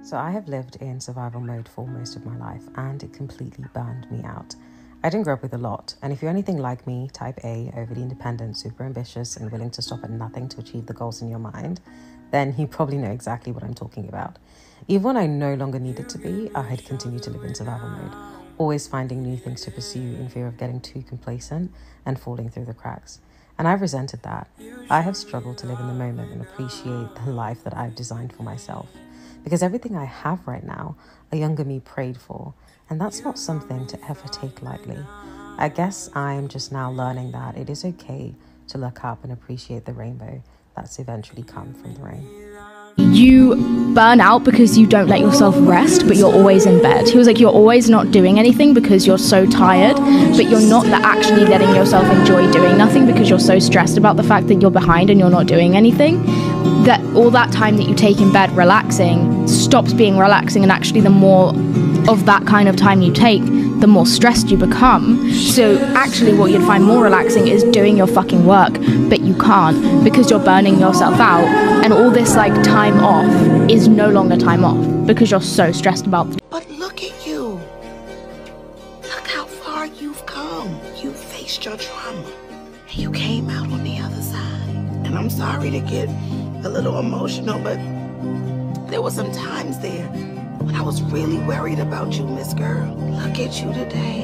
So I have lived in survival mode for most of my life, and it completely burned me out. I didn't grow up with a lot, and if you're anything like me, type A, overly independent, super ambitious, and willing to stop at nothing to achieve the goals in your mind, then you probably know exactly what I'm talking about. Even when I no longer needed to be, I had continued to live in survival mode, always finding new things to pursue in fear of getting too complacent and falling through the cracks. And I've resented that. I have struggled to live in the moment and appreciate the life that I've designed for myself. Because everything I have right now, a younger me prayed for, and that's not something to ever take lightly. I guess I'm just now learning that it is okay to look up and appreciate the rainbow that's eventually come from the rain. You burn out because you don't let yourself rest, but you're always in bed. He was like, you're always not doing anything because you're so tired, but you're not actually letting yourself enjoy doing nothing because you're so stressed about the fact that you're behind and you're not doing anything. That all that time that you take in bed relaxing stops being relaxing, and actually the more of that kind of time you take, the more stressed you become. So actually what you'd find more relaxing is doing your fucking work, but you can't because you're burning yourself out, and all this like time off is no longer time off because you're so stressed about it. But look at you. Look how far you've come. You faced your trauma and you came out on the other side. And I'm sorry to get a little emotional, but there were some times there when I was really worried about you, Miss Girl. Look at you today.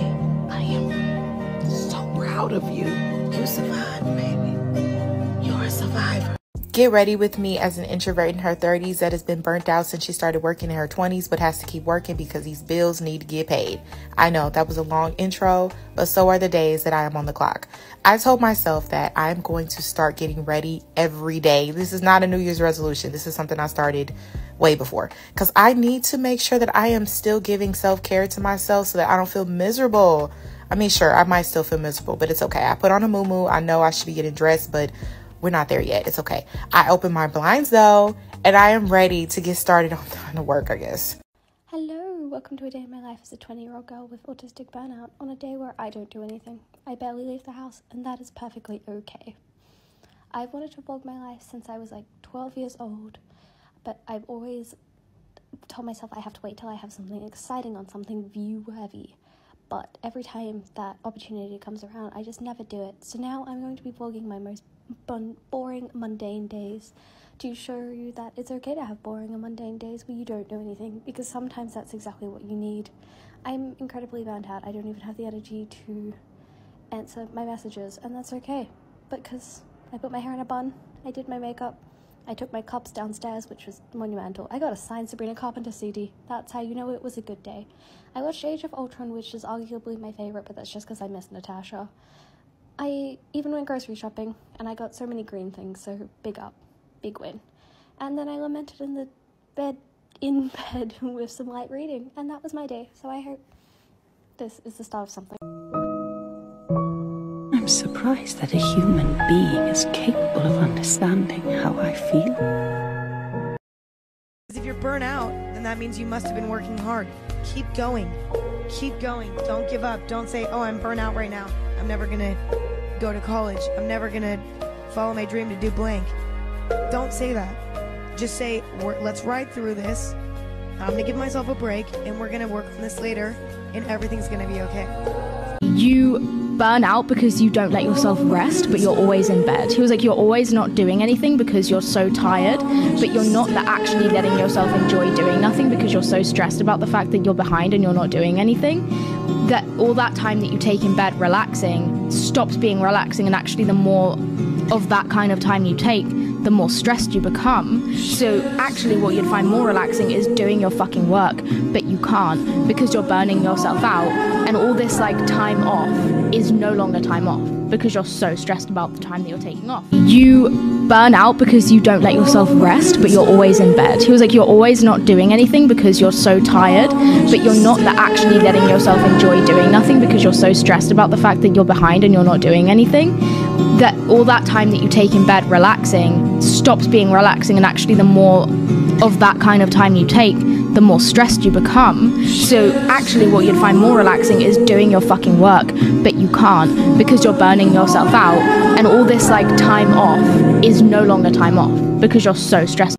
I am so proud of you. You survived, baby. You're a survivor. Get ready with me as an introvert in her 30s that has been burnt out since she started working in her 20s, but has to keep working because these bills need to get paid. I know that was a long intro, but so are the days that I am on the clock. I told myself that I'm going to start getting ready every day. This is not a New Year's resolution. This is something I started way before, because I need to make sure that I am still giving self-care to myself so that I don't feel miserable. I mean, sure, I might still feel miserable, but it's okay. I put on a muumuu. I know I should be getting dressed, but we're not there yet. It's okay. I opened my blinds though, and I am ready to get started on the work, I guess. Hello, welcome to a day in my life as a 20-year-old girl with autistic burnout on a day where I don't do anything. I barely leave the house, and that is perfectly okay. I've wanted to vlog my life since I was like 12 years old, but I've always told myself I have to wait till I have something exciting on, something view-heavy. But every time that opportunity comes around, I just never do it. So now I'm going to be vlogging my most boring, mundane days to show you that it's okay to have boring and mundane days where you don't do anything, because sometimes that's exactly what you need. I'm incredibly burnt out. I don't even have the energy to answer my messages, and that's okay, because I put my hair in a bun, I did my makeup, I took my cups downstairs, which was monumental. I got a signed Sabrina Carpenter CD. That's how you know it was a good day. I watched Age of Ultron, which is arguably my favorite, but that's just because I miss Natasha. I even went grocery shopping, and I got so many green things, so big up, big win. And then I lamented in bed with some light reading, and that was my day. So I hope this is the start of something. I'm surprised that a human being is capable of understanding how I feel. If you're burnt out, then that means you must have been working hard. Keep going. Keep going. Don't give up. Don't say, oh, I'm burnt out right now. I'm never going to go to college. I'm never going to follow my dream to do blank. Don't say that. Just say, let's ride through this. I'm going to give myself a break, and we're going to work on this later, and everything's going to be okay. You burn out because you don't let yourself rest, but you're always in bed. He was like, you're always not doing anything because you're so tired, but you're not actually letting yourself enjoy doing nothing because you're so stressed about the fact that you're behind and you're not doing anything. That all that time that you take in bed relaxing stops being relaxing, and actually the more of that kind of time you take, the more stressed you become. So actually what you'd find more relaxing is doing your fucking work, but you can't because you're burning yourself out, and all this like time off is no longer time off because you're so stressed about the time that you're taking off. You burn out because you don't let yourself rest, but you're always in bed. He was like, you're always not doing anything because you're so tired, but you're not actually letting yourself enjoy doing nothing because you're so stressed about the fact that you're behind and you're not doing anything, that all that time that you take in bed relaxing stops being relaxing, and actually the more of that kind of time you take, the more stressed you become. So actually what you'd find more relaxing is doing your fucking work, but you can't because you're burning yourself out, and all this like time off is no longer time off because you're so stressed.